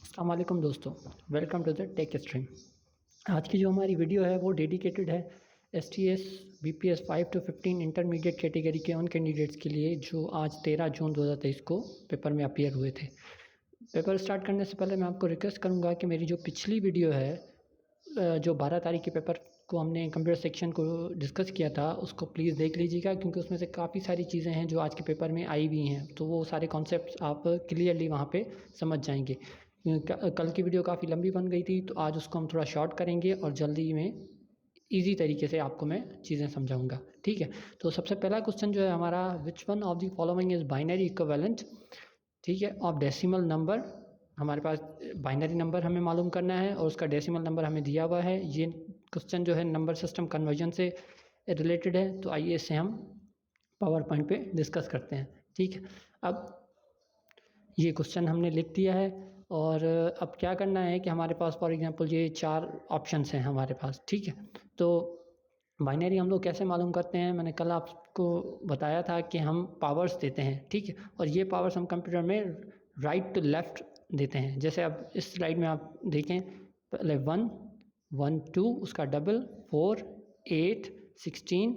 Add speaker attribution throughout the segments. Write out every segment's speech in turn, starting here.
Speaker 1: अस्सलाम वालेकुम दोस्तों, welcome to the tech stream. आज की जो हमारी वीडियो है वो डेडिकेटेड है STS BPS 5 to 15 intermediate category के उन कैंडिडेट्स के लिए जो आज 13 जून 2023 को पेपर में अपीयर हुए थे। पेपर स्टार्ट करने से पहले मैं आपको रिक्वेस्ट करूंगा कि मेरी जो पिछली वीडियो है जो 12 तारीख के पेपर को हमने कंप्यूटर सेक्शन को डिस्कस किया था उसको प्लीज़ देख लीजिएगा, क्योंकि उसमें से काफ़ी सारी चीज़ें हैं जो आज के पेपर में आई हुई हैं, तो वो सारे कॉन्सेप्ट्स आप क्लियरली वहाँ पे समझ जाएंगे। कल की वीडियो काफ़ी लंबी बन गई थी, तो आज उसको हम थोड़ा शॉर्ट करेंगे और जल्दी में ईजी तरीके से आपको मैं चीज़ें समझाऊंगा। ठीक है, तो सबसे पहला क्वेश्चन जो है हमारा, which one of the following is binary equivalent. ठीक है, ऑफ डेसिमल नंबर। हमारे पास बाइनरी नंबर हमें मालूम करना है और उसका डेसिमल नंबर हमें दिया हुआ है। ये क्वेश्चन जो है नंबर सिस्टम कन्वर्जन से रिलेटेड है, तो आइए इसे हम पावर पॉइंट पे डिस्कस करते हैं। ठीक है, अब ये क्वेश्चन हमने लिख दिया है और अब क्या करना है कि हमारे पास फॉर एग्जांपल ये 4 ऑप्शंस हैं हमारे पास। ठीक है, तो बाइनरी हम लोग कैसे मालूम करते हैं, मैंने कल आपको बताया था कि हम पावर्स देते हैं। ठीक है, और ये पावर्स हम कंप्यूटर में राइट टू लेफ़्ट देते हैं। जैसे अब इस स्लाइड में आप देखें, पहले 1 1 2 उसका डबल 4 8 16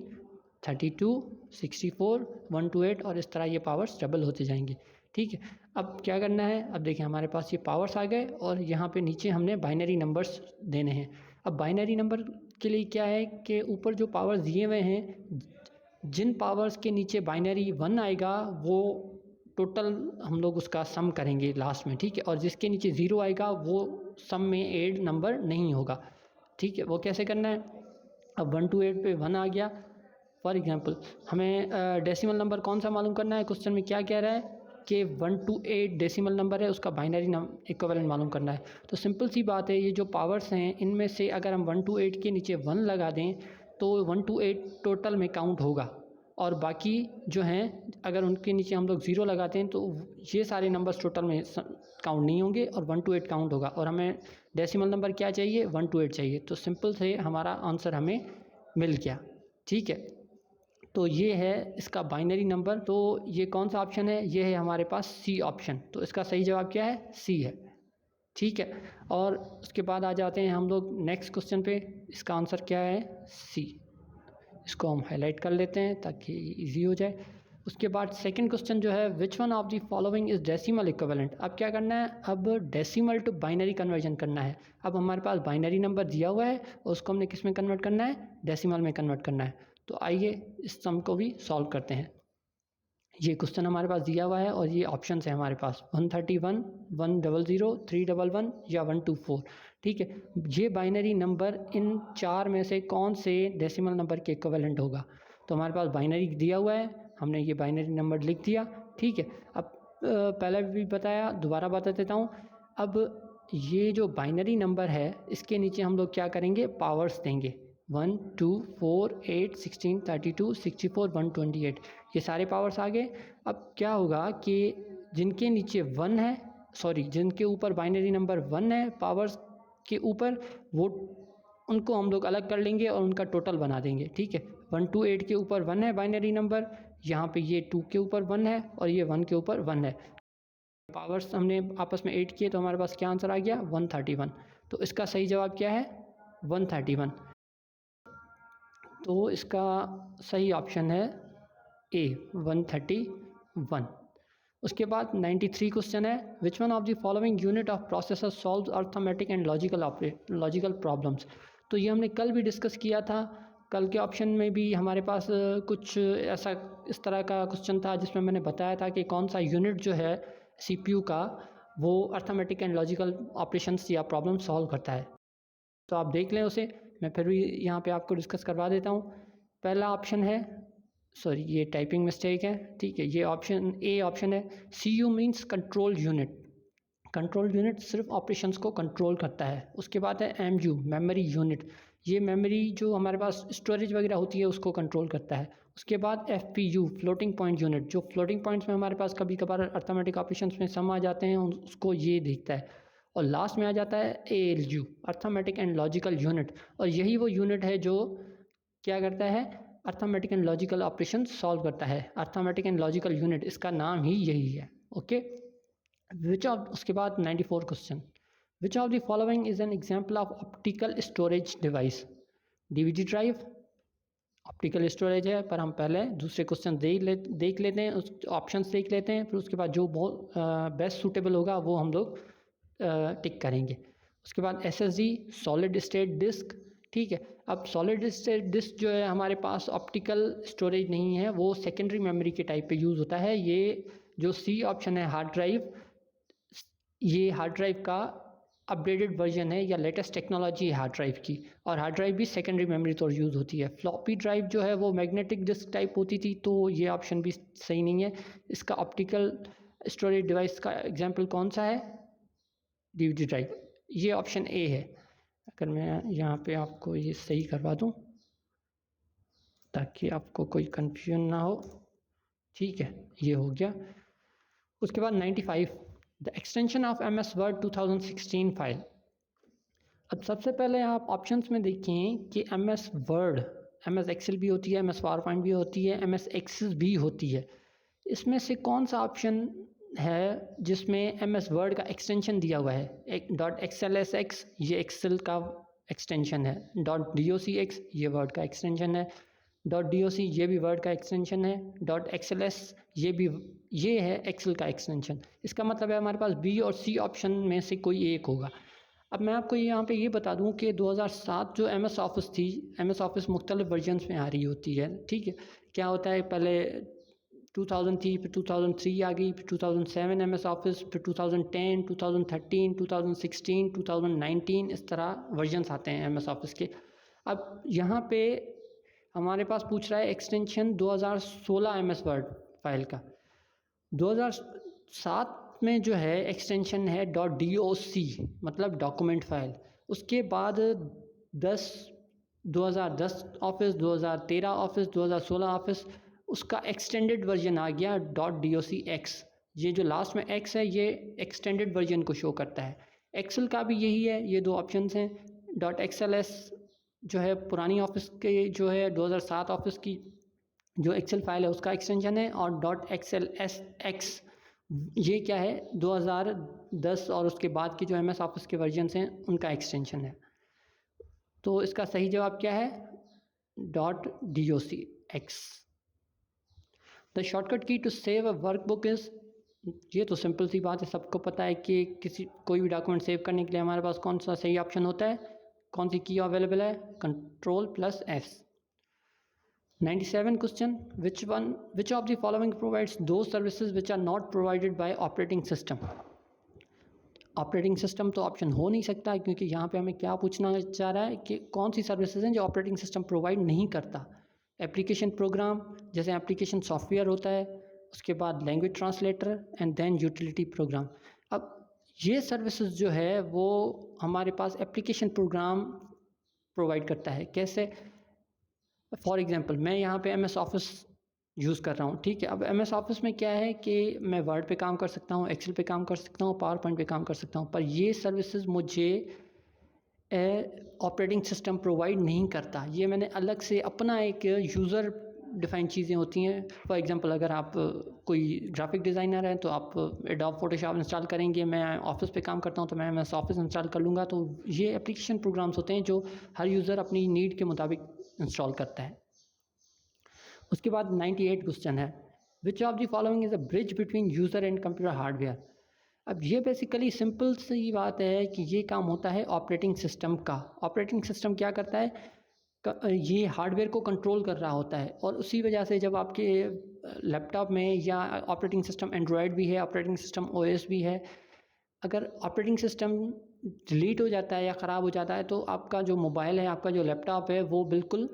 Speaker 1: 32 64 1 to 8 और इस तरह ये पावर्स डबल होते जाएंगे। ठीक है, अब क्या करना है, अब देखिए हमारे पास ये पावर्स आ गए और यहाँ पे नीचे हमने बाइनरी नंबर्स देने हैं। अब बाइनरी नंबर के लिए क्या है कि ऊपर जो पावर्स दिए हुए हैं, जिन पावर्स के नीचे बाइनरी 1 आएगा वो टोटल हम लोग उसका सम करेंगे लास्ट में। ठीक है, और जिसके नीचे 0 आएगा वो सम में ऐड नंबर नहीं होगा। ठीक है, वो कैसे करना है, अब 1 to 8 पे 1 आ गया। फॉर एग्जांपल हमें डेसिमल नंबर कौन सा मालूम करना है, क्वेश्चन में क्या कह रहा है कि 1 to 8 डेसिमल नंबर है, उसका बाइनरी इक्विवेलेंट मालूम करना है। तो सिंपल सी बात है, ये जो पावर्स हैं इनमें से अगर हम 1 to 8 के नीचे 1 लगा दें तो 1 to 8 टोटल में काउंट होगा, और बाकी जो हैं अगर उनके नीचे हम लोग 0 लगाते हैं तो ये सारे नंबर्स टोटल में काउंट नहीं होंगे और 1 to 8 काउंट होगा। और हमें डेसिमल नंबर क्या चाहिए, 1 to 8 चाहिए। तो सिंपल से हमारा आंसर हमें मिल गया। ठीक है, तो ये है इसका बाइनरी नंबर। तो ये कौन सा ऑप्शन है, ये है हमारे पास सी ऑप्शन। तो इसका सही जवाब क्या है, सी है। ठीक है, और उसके बाद आ जाते हैं हम लोग नेक्स्ट क्वेश्चन पे। इसका आंसर क्या है, सी। इसको हम हाईलाइट कर लेते हैं ताकि इजी हो जाए। उसके बाद सेकंड क्वेश्चन जो है, which one of the following is decimal equivalent. अब क्या करना है, अब डेसिमल टू बाइनरी कन्वर्जन करना है। अब हमारे पास बाइनरी नंबर दिया हुआ है और उसको हमने किस में कन्वर्ट करना है, डेसिमल में कन्वर्ट करना है। तो आइए इस सम को भी सॉल्व करते हैं। ये क्वेश्चन हमारे पास दिया हुआ है और ये ऑप्शन है हमारे पास 131 100 311 या 124। ठीक है, ये बाइनरी नंबर इन 4 में से कौन से डेसिमल नंबर के इक्विवेलेंट होगा। तो हमारे पास बाइनरी दिया हुआ है, हमने ये बाइनरी नंबर लिख दिया। ठीक है, अब पहले भी बताया, दोबारा बता देता हूँ। अब ये जो बाइनरी नंबर है इसके नीचे हम लोग क्या करेंगे, पावर्स देंगे। 1 2 4 8 16 32 64 128, ये सारे पावर्स आ गए। अब क्या होगा कि जिनके नीचे 1 है, जिनके ऊपर बाइनरी नंबर 1 है पावर्स के ऊपर, वो उनको हम लोग अलग कर लेंगे और उनका टोटल बना देंगे। ठीक है, 1 to 8 के ऊपर 1 है बाइनरी नंबर, यहाँ पे ये 2 के ऊपर 1 है और ये 1 के ऊपर 1 है। पावर्स हमने आपस में 8 किए तो हमारे पास क्या आंसर आ गया, 131। तो इसका सही जवाब क्या है, 131। तो इसका सही ऑप्शन है ए, 131। उसके बाद 93 क्वेश्चन है, which one of the following unit of processor solves arithmetic and logical problems. तो ये हमने कल भी डिस्कस किया था। कल के ऑप्शन में भी हमारे पास कुछ ऐसा इस तरह का क्वेश्चन था जिसमें मैंने बताया था कि कौन सा यूनिट जो है CPU का वो अर्थमेटिक एंड लॉजिकल ऑपरेशंस या प्रॉब्लम सॉल्व करता है। तो आप देख लें उसे, मैं फिर भी यहाँ पे आपको डिस्कस करवा देता हूँ। पहला ऑप्शन है, ये टाइपिंग मिस्टेक है। ठीक है, ये ऑप्शन ए ऑप्शन है, CU means control unit. Control unit सिर्फ ऑपरेशंस को कंट्रोल करता है। उसके बाद है MU, मेमोरी यूनिट। ये मेमोरी जो हमारे पास स्टोरेज वगैरह होती है उसको कंट्रोल करता है। उसके बाद FPU, फ्लोटिंग पॉइंट यूनिट, जो फ्लोटिंग पॉइंट्स में हमारे पास कभी कभार अर्थमेटिक ऑपरेशंस में सम आ जाते हैं उसको ये देखता है। और लास्ट में आ जाता है ALU, arithmetic and logical unit, और यही वो यूनिट है जो क्या करता है, arithmetic and logical operation solve करता है। अर्थमेटिक एंड लॉजिकल यूनिट, इसका नाम ही यही है। ओके, विच ऑफ, उसके बाद 94 question, which of the following is an example of optical storage device? DVD drive optical storage है, पर हम पहले दूसरे क्वेश्चन देख लेते हैं, उस ऑप्शंस देख लेते हैं, फिर उसके बाद जो बहुत बेस्ट सूटेबल होगा वो हम लोग टिक करेंगे। उसके बाद SSD सॉलिड स्टेट डिस्क, ठीक है। अब सॉलिड स्टेट डिस्क जो है हमारे पास ऑप्टिकल स्टोरेज नहीं है, वो सेकेंडरी मेमोरी के टाइप पे यूज़ होता है। ये जो C ऑप्शन है हार्ड ड्राइव, ये हार्ड ड्राइव का अपडेटेड वर्जन है या लेटेस्ट टेक्नोलॉजी है हार्ड ड्राइव की, और हार्ड ड्राइव भी सेकेंडरी मेमोरी तौर यूज़ होती है। फ्लॉपी ड्राइव जो है वो मैग्नेटिक डिस्क टाइप होती थी, तो ये ऑप्शन भी सही नहीं है। इसका ऑप्टिकल स्टोरेज डिवाइस का एग्जांपल कौन सा है? DVD ड्राइव, ये ऑप्शन A है। अगर मैं यहाँ पे आपको ये सही करवा दूँ ताकि आपको कोई कन्फ्यूजन ना हो, ठीक है, ये हो गया। उसके बाद 95 the extension of MS word 2016 file. अब सबसे पहले आप ऑप्शंस में देखें कि MS वर्ड, MS एक्सेल भी होती है, MS पावरपॉइंट भी होती है, MS एक्सेस भी होती है। इसमें से कौन सा ऑप्शन है जिसमें MS वर्ड का एक्सटेंशन दिया हुआ है? एक .xlsx ये एक्सेल का एक्सटेंशन है, .docx ये वर्ड का एक्सटेंशन है, .doc ये भी वर्ड का एक्सटेंशन है, .xls ये है एक्सेल का एक्सटेंशन। इसका मतलब है हमारे पास B और C ऑप्शन में से कोई एक होगा। अब मैं आपको यहाँ पे ये बता दूँ कि 2007 जो MS ऑफिस थी, MS ऑफिस मुख्तलिफ वर्जन्स में आ रही होती है, ठीक है। क्या होता है, पहले 2000 थी, फिर 2003 आ गई, फिर 2007 MS ऑफिस, फिर 2010, 2013, 2016, 2019, इस तरह वर्जन्स आते हैं MS ऑफिस के। अब यहाँ पे हमारे पास पूछ रहा है एक्सटेंशन 2016 MS वर्ड फाइल का। 2007 में जो है एक्सटेंशन है .doc मतलब डॉक्यूमेंट फाइल। उसके बाद 2010 ऑफिस, 2013 ऑफिस, 2016 ऑफिस, उसका एक्सटेंडेड वर्जन आ गया .docx। ये जो लास्ट में X है ये एक्सटेंडेड वर्जन को शो करता है। एक्सेल का भी यही है, ये दो ऑप्शंस हैं। .xls जो है पुरानी ऑफिस के जो है 2007 ऑफिस की जो एक्सेल फाइल है उसका एक्सटेंशन है, और .xlsx ये क्या है 2010 और उसके बाद की जो MS ऑफिस के वर्जन्स हैं उनका एक्सटेंशन है। तो इसका सही जवाब क्या है? .docx। The shortcut key to save a workbook is, ये तो सिंपल सी बात है, सबको पता है कि कोई भी डॉक्यूमेंट सेव करने के लिए हमारे पास कौन सा सही ऑप्शन होता है, कौन सी की अवेलेबल है? Ctrl+S। 97 question, which of the following provides two services which are not provided by operating system? Operating system तो ऑप्शन हो नहीं सकता, क्योंकि यहाँ पे हमें क्या पूछना चाह रहा है कि कौन सी सर्विसेज हैं जो ऑपरेटिंग सिस्टम प्रोवाइड नहीं करता। एप्लीकेशन प्रोग्राम, जैसे एप्लीकेशन सॉफ्टवेयर होता है, उसके बाद language translator and then utility program. अब ये सर्विसेज जो है वो हमारे पास एप्लीकेशन प्रोग्राम प्रोवाइड करता है। कैसे? फॉर एग्जांपल मैं यहाँ पे MS ऑफिस यूज़ कर रहा हूँ, ठीक है। अब MS ऑफिस में क्या है कि मैं वर्ड पे काम कर सकता हूँ, एक्सेल पे काम कर सकता हूँ, पावर पॉइंट पे काम कर सकता हूँ, पर ये सर्विसेज मुझे ऑपरेटिंग सिस्टम प्रोवाइड नहीं करता। ये मैंने अलग से अपना एक यूज़र डिफाइन चीज़ें होती हैं। फॉर एग्जांपल अगर आप कोई ग्राफिक डिज़ाइनर हैं तो आप एडोब फोटोशॉप इंस्टॉल करेंगे, मैं ऑफिस पे काम करता हूँ तो मैं MS ऑफिस इंस्टॉल कर लूँगा। तो ये एप्लीकेशन प्रोग्राम्स होते हैं जो हर यूज़र अपनी नीड के मुताबिक इंस्टॉल करता है। उसके बाद 98 क्वेश्चन है, विच of the following is a bridge between user and computer hardware? अब ये बेसिकली सिंपल सी बात है कि ये काम होता है ऑपरेटिंग सिस्टम का। ऑपरेटिंग सिस्टम क्या करता है? ये हार्डवेयर को कंट्रोल कर रहा होता है, और उसी वजह से जब आपके लैपटॉप में या ऑपरेटिंग सिस्टम एंड्रॉयड भी है, ऑपरेटिंग सिस्टम OS भी है, अगर ऑपरेटिंग सिस्टम डिलीट हो जाता है या ख़राब हो जाता है तो आपका जो मोबाइल है, आपका जो लैपटॉप है, वो बिल्कुल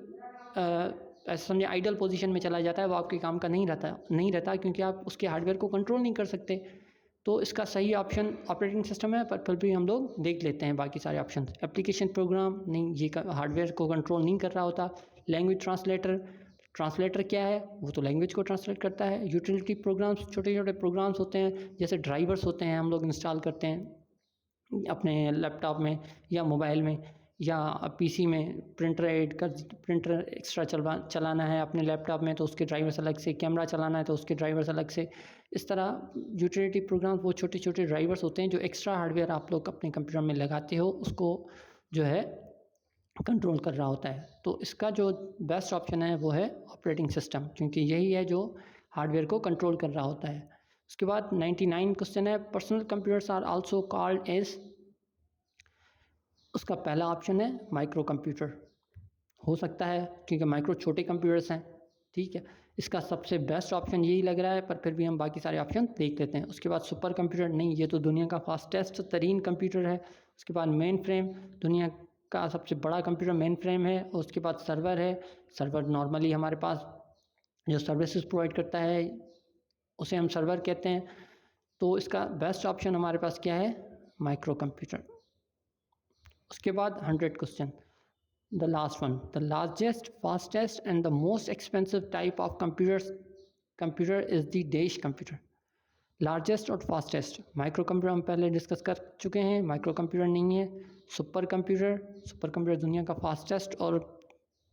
Speaker 1: ऐसा समझे आइडल पोजीशन में चला जाता है, वो आपके काम का नहीं रहता क्योंकि आप उसके हार्डवेयर को कंट्रोल नहीं कर सकते। तो इसका सही ऑप्शन ऑपरेटिंग सिस्टम है, पर फिर भी हम लोग देख लेते हैं बाकी सारे ऑप्शन। एप्लीकेशन प्रोग्राम नहीं, ये हार्डवेयर को कंट्रोल नहीं कर रहा होता। लैंग्वेज ट्रांसलेटर क्या है? वो तो लैंग्वेज को ट्रांसलेट करता है। यूटिलिटी प्रोग्राम्स छोटे छोटे प्रोग्राम्स होते हैं, जैसे ड्राइवर्स होते हैं, हम लोग इंस्टॉल करते हैं अपने लैपटॉप में या मोबाइल में। या पीसी में प्रिंटर एक्स्ट्रा चलाना है अपने लैपटॉप में तो उसके ड्राइवर्स अलग से, कैमरा चलाना है तो उसके ड्राइवर्स अलग से। इस तरह यूटिलिटी प्रोग्राम्स वो छोटे छोटे ड्राइवर्स होते हैं जो एक्स्ट्रा हार्डवेयर आप लोग अपने कंप्यूटर में लगाते हो, उसको जो है कंट्रोल कर रहा होता है। तो इसका जो बेस्ट ऑप्शन है वो है ऑपरेटिंग सिस्टम, क्योंकि यही है जो हार्डवेयर को कंट्रोल कर रहा होता है। उसके बाद 99 क्वेश्चन है, personal computers are also called as. उसका पहला ऑप्शन है माइक्रो कंप्यूटर। हो सकता है क्योंकि माइक्रो छोटे कंप्यूटर्स हैं, ठीक है। इसका सबसे बेस्ट ऑप्शन यही लग रहा है, पर फिर भी हम बाकी सारे ऑप्शन देख लेते हैं। उसके बाद सुपर कंप्यूटर, नहीं, ये तो दुनिया का फास्टेस्ट तरीन कंप्यूटर है। उसके बाद मेन फ्रेम, दुनिया का सबसे बड़ा कंप्यूटर मेन फ्रेम है। उसके बाद सर्वर है, सर्वर नॉर्मली हमारे पास जो सर्विसेज प्रोवाइड करता है उसे हम सर्वर कहते हैं। तो इसका बेस्ट ऑप्शन हमारे पास क्या है, माइक्रो कंप्यूटर। उसके बाद 100 question, the last one, the largest, fastest and the most expensive type of computer is the dash computer. Largest और फास्टेस्ट, माइक्रो कंप्यूटर हम पहले डिस्कस कर चुके हैं, माइक्रो कंप्यूटर नहीं है। सुपर कंप्यूटर दुनिया का फास्टेस्ट और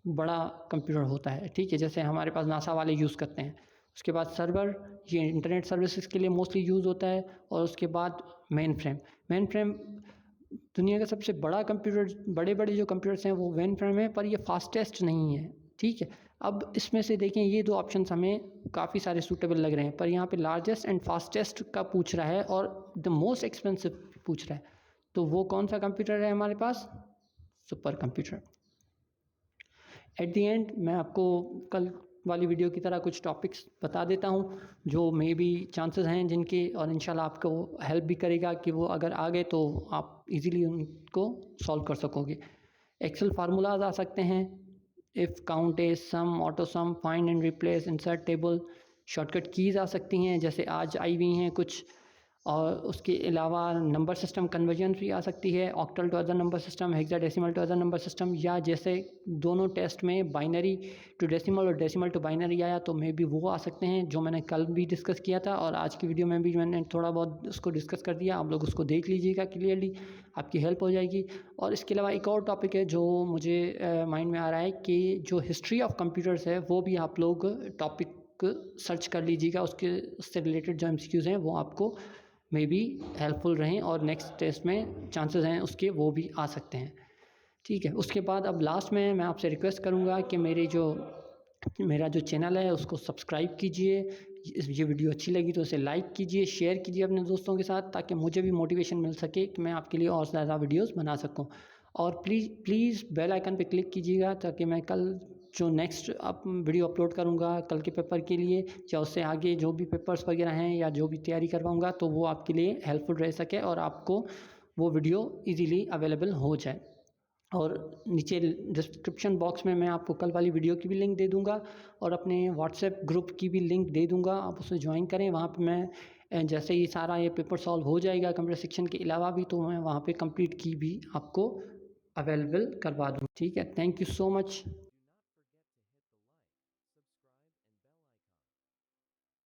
Speaker 1: बड़ा कंप्यूटर होता है, ठीक है, जैसे हमारे पास नासा वाले यूज़ करते हैं। उसके बाद सर्वर, ये इंटरनेट सर्विसेज के लिए मोस्टली यूज़ होता है। और उसके बाद मेन फ्रेम दुनिया का सबसे बड़ा कंप्यूटर, बड़े बड़े जो कंप्यूटर्स हैं वो मेन फ्रेम है, पर ये फास्टेस्ट नहीं है, ठीक है। अब इसमें से देखें, ये दो ऑप्शंस हमें काफ़ी सारे सूटेबल लग रहे हैं, पर यहाँ पे लार्जेस्ट एंड फास्टेस्ट का पूछ रहा है और द मोस्ट एक्सपेंसिव पूछ रहा है। तो वो कौन सा कंप्यूटर है हमारे पास, super computer. At the end मैं आपको कल वाली वीडियो की तरह कुछ टॉपिक्स बता देता हूँ जो मे बी चांसेस हैं जिनके, और इंशाल्लाह आपको हेल्प भी करेगा कि वो अगर आ गए तो आप इजीली उनको सॉल्व कर सकोगे। एक्सेल फार्मूलाज आ सकते हैं, if, count, as, sum, auto sum, find and replace, insert table. Shortcut keys आ सकती हैं जैसे आज आई हुई हैं कुछ, और उसके अलावा नंबर सिस्टम कन्वर्जन भी आ सकती है, octal to other number system, hexadecimal to other number system, या जैसे दोनों टेस्ट में बाइनरी टू डेसिमल और डेसिमल टू बाइनरी आया तो मे बी वो आ सकते हैं, जो मैंने कल भी डिस्कस किया था और आज की वीडियो में भी मैंने थोड़ा बहुत उसको डिस्कस कर दिया। आप लोग उसको देख लीजिएगा क्लियरली, आपकी हेल्प हो जाएगी। और इसके अलावा एक और टॉपिक है जो मुझे माइंड में आ रहा है कि जो हिस्ट्री ऑफ कंप्यूटर्स है वो भी आप लोग टॉपिक सर्च कर लीजिएगा, उससे रिलेटेड जो MCQs हैं वो आपको मे बी हेल्पफुल रहें और नेक्स्ट टेस्ट में चांसेस हैं उसके वो भी आ सकते हैं, ठीक है। उसके बाद अब लास्ट में मैं आपसे रिक्वेस्ट करूँगा कि मेरा जो चैनल है उसको सब्सक्राइब कीजिए। ये वीडियो अच्छी लगी तो इसे लाइक कीजिए, शेयर कीजिए अपने दोस्तों के साथ, ताकि मुझे भी मोटिवेशन मिल सके कि मैं आपके लिए और ज़्यादा वीडियोस बना सकूं। और प्लीज़ बेल आइकन पे क्लिक कीजिएगा ताकि मैं कल जो नेक्स्ट वीडियो अपलोड करूंगा कल के पेपर के लिए या उससे आगे जो भी पेपर्स वगैरह हैं या जो भी तैयारी करवाऊंगा तो वो आपके लिए हेल्पफुल रह सके और आपको वो वीडियो ईजीली अवेलेबल हो जाए। और नीचे डिस्क्रिप्शन बॉक्स में मैं आपको कल वाली वीडियो की भी लिंक दे दूंगा और अपने व्हाट्सएप ग्रुप की भी लिंक दे दूंगा, आप उसे ज्वाइन करें। वहाँ पे मैं जैसे ही सारा ये पेपर सॉल्व हो जाएगा कंप्यूटर सेक्शन के अलावा भी, तो मैं वहाँ पे कंप्लीट की भी आपको अवेलेबल करवा दूँ, ठीक है। Thank you so much.